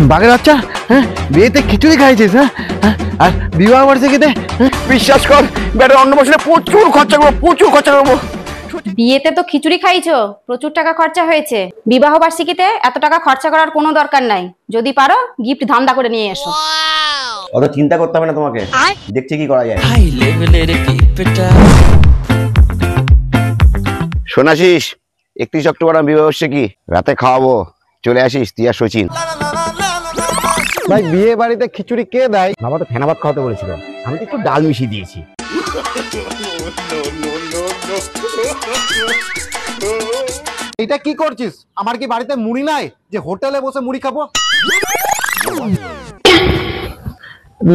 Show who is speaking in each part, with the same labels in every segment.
Speaker 1: বাঘের বাচ্চা, হ্যাঁ বিয়েতে খিচুড়ি খাইছিস? হ্যাঁ আর বিবাহ বার্ষিকীতে বিশ্বাস কর বেটা অন্য বছরে প্রচুর খরচা করবো।
Speaker 2: বিয়েতে তো খিচুড়ি খাইছো, প্রচুর টাকা খরচা হয়েছে। বিবাহ বার্ষিকীতে এত টাকা খরচা করার কোনো দরকার নাই। যদি পারো গিফট ধান্দা করে নিয়ে এসো।
Speaker 3: অত চিন্তা করতে হবে না তোমাকে, দেখছি কি করা যায়। শোনাছিস 31 অক্টোবর আমি বিবাহ বার্ষিকী, রাতে খাওয়াবো, চলে আসিস তুই আর সচিন।
Speaker 1: ভাই বিয়ে বাড়িতে খিচুড়ি কে দেয়?
Speaker 3: বাবা তো ফেনা ভাত খাওয়াতে বলেছিল, আমি তো একটু ডাল মিশিয়ে দিয়েছি।
Speaker 1: এটা কি করছিস? আমার কি বাড়িতে মুড়ি নাই যে হোটেলে বসে মুড়ি খাবো?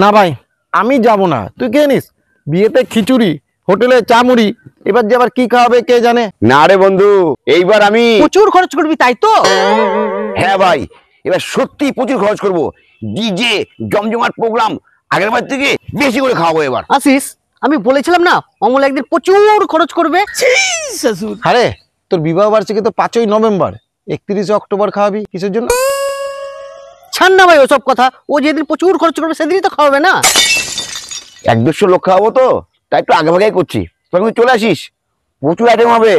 Speaker 1: না ভাই আমি যাব না, তুই কে নিস? বিয়েতে খিচুড়ি, হোটেলে চা মুড়ি, এবার যে আবার কি খাওয়াবে কে জানে।
Speaker 3: না রে বন্ধু, এইবার আমি
Speaker 1: প্রচুর খরচ করবি তাই তো?
Speaker 3: হ্যাঁ ভাই, এবার সত্যি প্রচুর খরচ করবো। ডিজে জমজমাট প্রোগ্রাম, আগের বার থেকে বেশি করে খাওয়াবো এবার।
Speaker 1: আসিস আমি বলেছিলাম না অমল একদিন প্রচুর খরচ করবে। আরে তোর বিবাহ বার্ষিকী তো 5ই নভেম্বর, 31 অক্টোবর খাওয়াবি কিসের জন্য? ছাড় না ভাই ওসব কথা, ও যেদিন প্রচুর খরচ করবে সেদিনই তো খাওয়াবে না।
Speaker 3: 1-200 লোক খাওয়াবো তো, তাই একটু আগে ভাগেই করছি। তখন চলে আসিস, প্রচুর আইটেম হবে।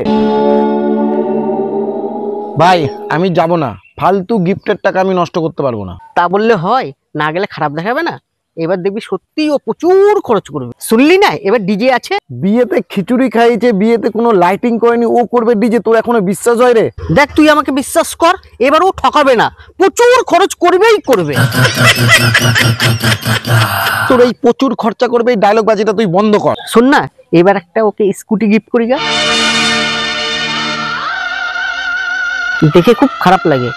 Speaker 1: ভাই আমি যাব না, ফালতু গিফটের টাকা আমি নষ্ট করতে পারবো না। তা বললে হয়? না গেলে খারাপ দেখাবে না? এবার দেখবি সত্যি ও প্রচুর খরচ করবে। শুনলি না এবার ডিজে আছে। বিয়েতে খিচুড়ি খাইছে, বিয়েতে কোনো লাইটিং করেনি, ও করবে ডিজে, তোর এখনো বিশ্বাস হয় রে? দেখ তুই আমাকে বিশ্বাস কর, এবার ও ঠকাবে না, প্রচুর খরচ করবেই করবে। তোর এই প্রচুর খরচা করবে এই ডায়লগ বাজিটা তুই বন্ধ কর। শোন না এবার একটা ওকে স্কুটি গিফট করি গা। দেখে খুব খারাপ লাগে,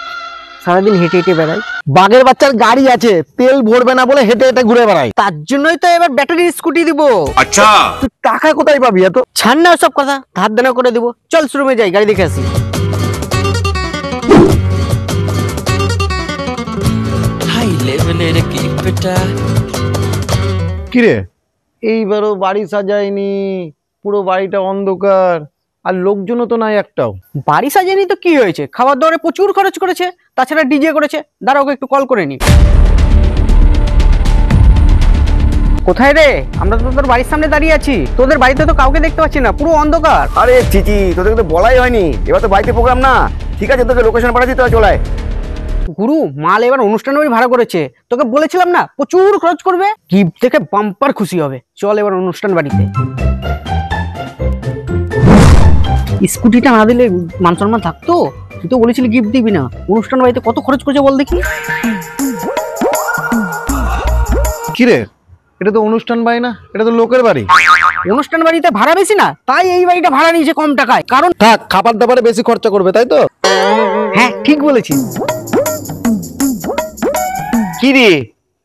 Speaker 1: সারাদিন হেঁটে হেঁটে বেড়াই। বাঘের বাচ্চার গাড়ি আছে, তেল ভরবে না বলে হেঁটে হেঁটে ঘুরে বেড়াই, তার জন্যই তো এবার ব্যাটারি স্কুটি দিব। আচ্ছা তুই টাকা কোথায় পাবি এত? ছাড় না সব কথা, ধার দেনা করে দিব। চল শোরুমে যাই, গাড়ি দেখে আসি। কিরে এইবারও বাড়ি সাজায়নি, পুরো বাড়িটা অন্ধকার, আর লোকজনও তো নাই একটাও। বাড়ি সাজায়নি তো কি হয়েছে, খাবার দাবারে প্রচুর খরচ করেছে, তাছাড়া ডিজে করেছে। দাঁড়া ওকে একটু কল করে নি। কোথায় রে? আমরা তো তোর বাড়ির সামনে দাঁড়িয়ে আছি, তোদের বাড়িতে তো কাউকে দেখতে পাচ্ছি না, পুরো অন্ধকার।
Speaker 3: আরে চিচি, তোদেরকে তো বলাই হয়নি, এবার তো বাড়িতে প্রোগ্রাম না। ঠিক আছে তোকে লোকেশন পাঠাচ্ছি, তো চলে আয়।
Speaker 1: গুরু মাল এবার অনুষ্ঠান বাড়ি ভাড়া করেছে, তোকে বলেছিলাম না প্রচুর খরচ করবে, গিফট থেকে বাম্পার খুশি হবে। চল এবার অনুষ্ঠান বাড়িতে। স্কুটিটা না দিলে মান সম্মান থাকতো? তুই তো বলেছিলি গিফট দিবি না। অনুষ্ঠান বাড়িতে কত খরচ করেছে বল দেখি। কিরে এটা তো অনুষ্ঠান বাড়ি না, এটা তো লোকের বাড়ি। অনুষ্ঠান বাড়িতে ভাড়া বেশি না, তাই এই বাড়িটা ভাড়া নিয়েছে কম টাকায়। কারণ থাক খাবার দাবারে বেশি খরচা করবে, তাই তো? হ্যাঁ ঠিক বলেছিস।
Speaker 3: কি রে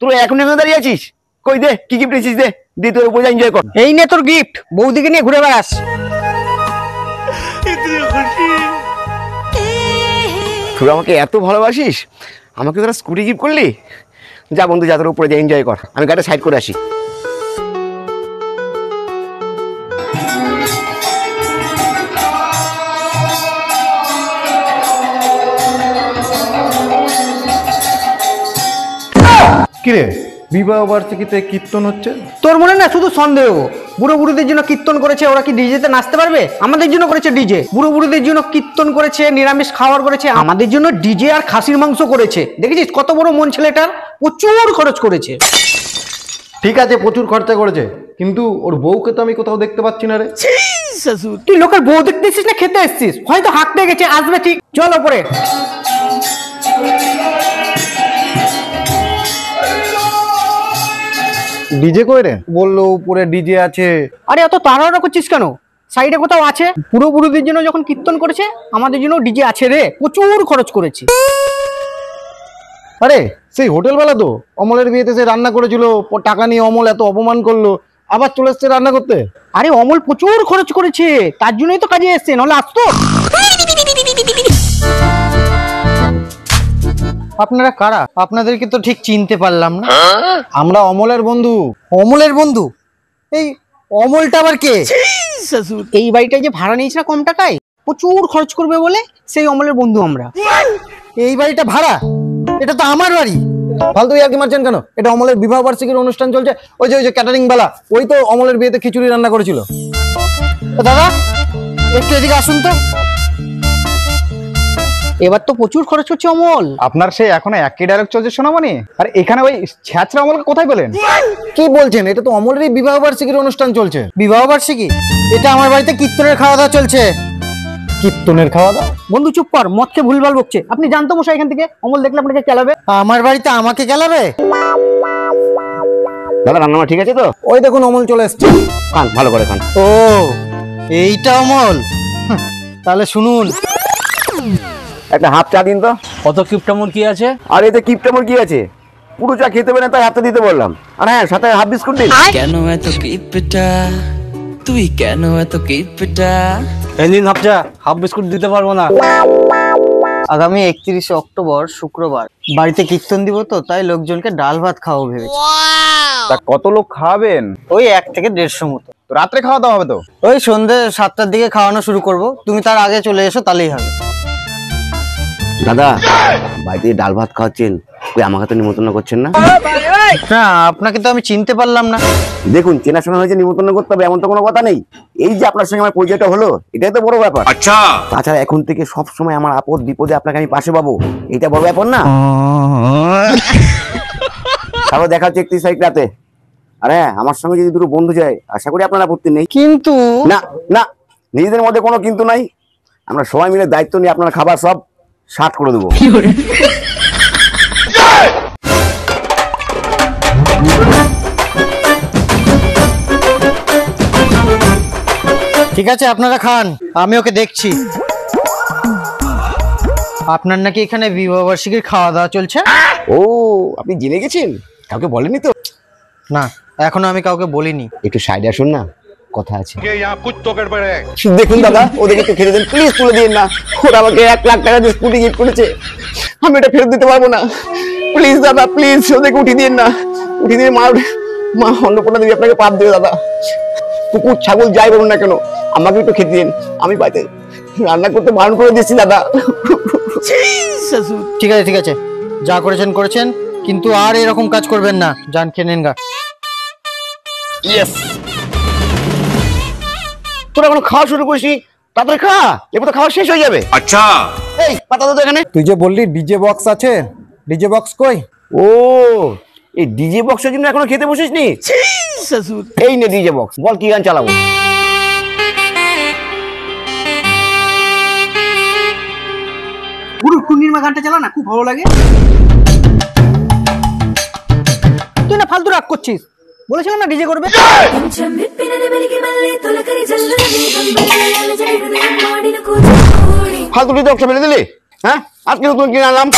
Speaker 3: তুই এখন দাঁড়িয়ে আছিস? কই দে কি গিফট দিছিস, দে দি, তোর উপরে এনজয় কর।
Speaker 1: এই নে তোর গিফট, বৌদিকে নিয়ে ঘুরে বেড়াস।
Speaker 3: তুই আমাকে এত ভালোবাসিস, আমাকে তোরা স্কুটি গিফট করলি? যা বন্ধু যা, তোর উপরে যা এনজয় কর, আমি গাড়িটা সাইড করে আসি।
Speaker 1: কিরে বিবাহ বার্ষিকীতে কীর্তন হচ্ছে, তোর মনে না শুধু সন্দেহ। বুড়ো বুড়িদের জন্য কীর্তন করেছে, ওরা কি ডিজেতে নাচতে পারবে? আমাদের জন্য করেছে ডিজে। বুড়ো বুড়িদের জন্য কীর্তন করেছে, নিরামিষ খাবার করেছে, আমাদের জন্য ডিজে আর খাসির মাংস করেছে। দেখেছিস কত বড় মন ছেলেটার, প্রচুর খরচ করেছে। ঠিক আছে প্রচুর খরচা করেছে, কিন্তু ওর বউকে তো আমি কোথাও দেখতে পাচ্ছি না রে। তুই লোকের বউ দেখতে এসেছিস না খেতে এসেছিস? হয়তো হাঁকতে গেছে, আসবে ঠিক। চল ওপরে। ডিজে কই রে? বললো উপরে ডিজে আছে। আরে এত তাড়াহুড়ো করছিস কেন? সাইডে কোথাও আছে। পুরো বুড়োদের জন্য যখন কীর্তন করেছে, আমাদের জন্য ডিজে আছে রে, প্রচুর খরচ করেছে। আরে সেই হোটেলওয়ালা তো অমলের বিয়েতে সে রান্না করেছিল, টাকা নিয়ে অমল এত অপমান করলো, আবার চলে এসছে রান্না করতে। আরে অমল প্রচুর খরচ করেছে, তার জন্যই তো কাজে এসছে, নাহলে আসতো। আপনারা কারা? আপনাদেরকে তো ঠিক চিনতে পারলাম না। আমরা অমলের বন্ধু। অমলের বন্ধু? এই অমলটা আবার কে? এই বাড়িটা যে ভাড়া নিয়েছে না কম টাকায়, প্রচুর খরচ করবে বলে সেই অমলের বন্ধু আমরা। এই বাড়িটা ভাড়া? এটা তো আমার বাড়ি। ফালতু ইয়ার্কি মারছেন কেন? এটা অমলের বিবাহ বার্ষিকীর অনুষ্ঠান চলছে। ওই যে ক্যাটারিং বালা, ওই তো অমলের বিয়েতে খিচুড়ি রান্না করেছিল। দাদা একটু এদিকে আসুন তো। এবার তো প্রচুর খরচ হচ্ছে অমল।
Speaker 4: আপনার সেই এখনো একই ডায়লগ চলছে সোনামণি, আর এখানে ওই ছ্যাচরা অমলকে কোথায় পেলেন?
Speaker 1: কি বলছেন? এটা তো অমলেরই বিবাহ বার্ষিকীর অনুষ্ঠান চলছে। বিবাহ বার্ষিকী? এটা আমার বাড়িতে কীর্তনের খাওয়া দাওয়া চলছে। কীর্তনের খাওয়া দাওয়া? বন্ধু চুপ কর, মদকে ভুলভাল বকছে। আপনি জানতো মশাই এখান থেকে অমল দেখলে আপনাকে কেলাবে। আমার বাড়িতে আমাকে কেলাবে?
Speaker 3: দাদা রান্না ঠিক আছে তো?
Speaker 1: ওই দেখুন অমল চলে এসছে।
Speaker 3: খান, ভালো করে খান।
Speaker 1: ও এইটা অমল, তাহলে শুনুন।
Speaker 3: একটা হাফ চা দিন তো।
Speaker 5: কত কিপটামোর কি আছে?
Speaker 3: আর এতে কিপটামোর কি আছে? পুরো চা খেতে পারে না, তাই হাফটা দিতে বললাম। আর হ্যাঁ, সাথে হাফ বিস্কুট দিন।
Speaker 6: কেন এত কিপটা, তুই কেন এত কিপটা?
Speaker 5: এলিন হাফচা, হাফ বিস্কুট দিতে পারবো না।
Speaker 1: আগামী 31শে অক্টোবর শুক্রবার বাড়িতে কীর্তন দিব, তো তাই লোকজনকে ডাল ভাত খাওয়াবো ভেবেছি।
Speaker 4: তা কত লোক খাওয়াবেন?
Speaker 1: ওই 1 থেকে 150 মতো।
Speaker 4: তো রাত্রে খাওয়া দাওয়া হবে তো?
Speaker 1: ওই সন্ধ্যে 7টার দিকে খাওয়ানো শুরু করব, তুমি তার আগে চলে এসো, তাহলেই হবে।
Speaker 3: দাদা বাড়িতে ডাল ভাত খাওয়াচ্ছেন, কই আমাকে তো নিমন্ত্রণ করছেন না?
Speaker 1: না, আপনাকে তো আমি চিনতে পারলাম না।
Speaker 3: দেখুন, চেনাশোনা হয়েছে, নিমন্ত্রণ করতে হবে এমন তো কোনো কথা নেই। এই যে আপনার সঙ্গে আমার পরিচয়টা হলো, এটাই তো বড় ব্যাপার। আচ্ছা, তাছাড়া এখন থেকে সব সময় আমার আপদ বিপদে আপনাকে আমি পাশে পাবো, এটা বড় ব্যাপার না? তারপর দেখা হচ্ছে 31 তারিখ রাতে। আরে আমার সঙ্গে যদি দুটো বন্ধু যায়, আশা করি আপনার আপত্তি নেই।
Speaker 1: কিন্তু
Speaker 3: না না, নিজেদের মধ্যে কোনো কিন্তু নাই। আমরা সবাই মিলে দায়িত্ব নিয়ে আপনার খাবার সব সাত করে দেবো।
Speaker 1: ঠিক আছে, আপনারা খান, আমি ওকে দেখছি। আপনার নাকি এখানে বিবাহ বার্ষিকীর খাওয়া দাওয়া চলছে?
Speaker 3: ও, আপনি জেনে গেছেন? কাউকে বলেনি তো?
Speaker 1: না, এখনো আমি কাউকে বলিনি।
Speaker 3: একটু সাইডে আসুন না, কথা আছে। দেখুন দাদা, ওদেরকে একটু খেতে দেন প্লিজ, তুলে দিন না। ওরা আমাকে 1 লাখ টাকা দিয়ে স্কুটি গিফট করেছে, আমি এটা ফেরত দিতে পারবো না। প্লিজ দাদা, প্লিজ ওদেরকে উঠিয়ে দিন না। উঠিয়ে দিয়ে মা অন্নপূর্ণা দেবী আপনাকে পাপ দেবে দাদা। কুকুর ছাগল যাই বলুন না কেন, আমাকে একটু খেতে দিন। আমি বাড়িতে রান্না করতে বারণ করে দিচ্ছি দাদা।
Speaker 1: ঠিক আছে ঠিক আছে, যা করেছেন করেছেন, কিন্তু আর এরকম কাজ করবেন না। যান, খেয়ে নেন গা।
Speaker 3: ইয়েস, তোরা এখন খাওয়া শুরু করিসনি, তাড়াতাড়ি খা, এবার তো খাওয়া শেষ হয়ে যাবে। আচ্ছা, এই পাতা দাও তো এখানে।
Speaker 4: তুই যে বললি ডিজে বক্স আছে, ডিজে বক্স কই?
Speaker 3: ও, এই ডিজে বক্সের জন্য এখনো খেতে বসিসনি? এই নে ডিজে বক্স, বল কি গান চালাবো?
Speaker 1: পুরো পূর্ণিমা গানটা চালা না, খুব ভালো লাগে। তুই না ফালতু রাগ করছিস, বলেছিলাম না ডিজে করবে।
Speaker 3: ফালতু ডিজে বক্স ফেলে দিলি? হ্যাঁ, আজকে নতুন কিনে আনলাম।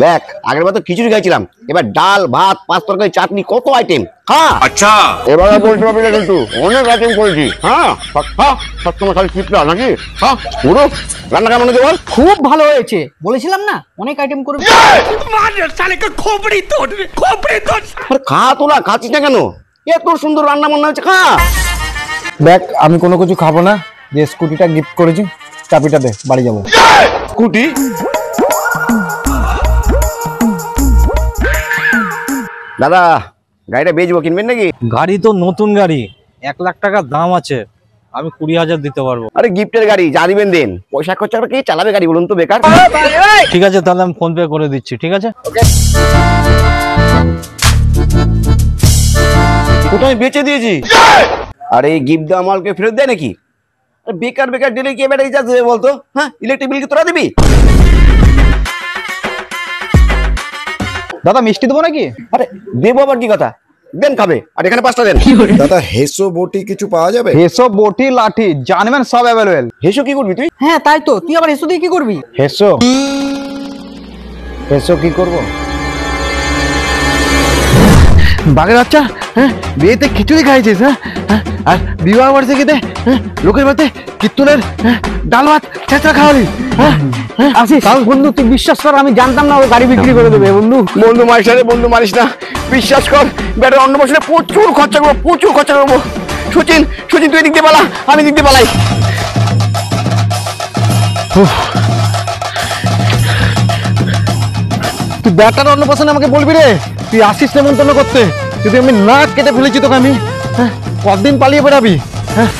Speaker 3: দেখ, আগের বার তো খিচুড়ি খাইছিলাম, এবার ডাল ভাত 5 তরকারি চাটনি, কত আইটেম। হ্যাঁ আচ্ছা, এবার বলতে পারবি না কিন্তু অনেক আইটেম করেছি। হ্যাঁ সবসময় খালি চিপটা নাকি? হ্যাঁ, পুরো রান্না কেমন হয়েছে বল?
Speaker 1: খুব ভালো হয়েছে, বলেছিলাম না অনেক আইটেম করবে।
Speaker 3: আরে খা তোরা, খাচ্ছিস না কেন? এত সুন্দর রান্না বান্না হয়েছে, খা।
Speaker 4: দেখ, আমি কোনো কিছু খাবো না, যে স্কুটিটা গিফট করেছি চাবিটা দে, বাড়ি যাবো।
Speaker 3: স্কুটি? দাদা গাড়িটা বেচবো, কিনবেন নাকি?
Speaker 5: গাড়ি তো নতুন গাড়ি, 1 লাখ টাকার দাম আছে, আমি 20,000 দিতে পারবো।
Speaker 3: আরে গিফটের গাড়ি, যা দিবেন দেন। পয়সা খরচা করে কে চালাবে গাড়ি বলুন তো, বেকার।
Speaker 5: ঠিক আছে, তাহলে আমি ফোন পে করে দিচ্ছি। ঠিক আছে,
Speaker 3: কোথায় বেচে দিয়েছি। আরে গিফট দেওয়া মালকে ফেরত দেয় নাকি? বেকার বেকার দিলে কে ব্যাটারি চার্জ দেবে বলতো? হ্যাঁ, ইলেকট্রিক বিল কি তোরা দিবি?
Speaker 4: দাদা মিষ্টি দেবো নাকি?
Speaker 3: আরে দেবো আবার কি কথা, দেন খাবে। আর এখানে 5টা দেন।
Speaker 7: দাদা হেসো বটি কিছু পাওয়া যাবে?
Speaker 4: হেসো বটি লাঠি জানবেন সব অ্যাভেলেবেল।
Speaker 3: হেসো কি করবি তুই?
Speaker 1: হ্যাঁ তাই তো, তুই আবার এসো দিয়ে কি করবি?
Speaker 4: হেসো হেসো কি করবো?
Speaker 1: বাঘের বাচ্চা, হ্যাঁ বিয়েতে খিচুড়ি খাইছিস, হ্যাঁ আর বিবাহ বার্ষিকীতে লোকের বাড়িতে কীর্তনের ডাল ভাত ছেঁচড়া খাওয়ালি। আসিস বন্ধু, তুই বিশ্বাস কর, আমি জানতাম না ও গাড়ি বিক্রি করে দেবে। বন্ধু
Speaker 3: বন্ধু মারিস না রে, বন্ধু মারিস না, বিশ্বাস কর। ব্যাটার অন্য বছরে প্রচুর খরচা করবো, প্রচুর খরচা করবো। সচিন সচিন, তুই দিক দিয়ে পালা, আমি দিক দিয়ে পালাই।
Speaker 4: তুই ব্যাটার অন্নপ্রাশনে আমাকে বলবি রে তুই আসিস নেমন্তন্ন করতে, যদি আমি নাক কেটে ফেলেছি তোকে আমি, হ্যাঁ কতদিন পালিয়ে বেড়াবি, হ্যাঁ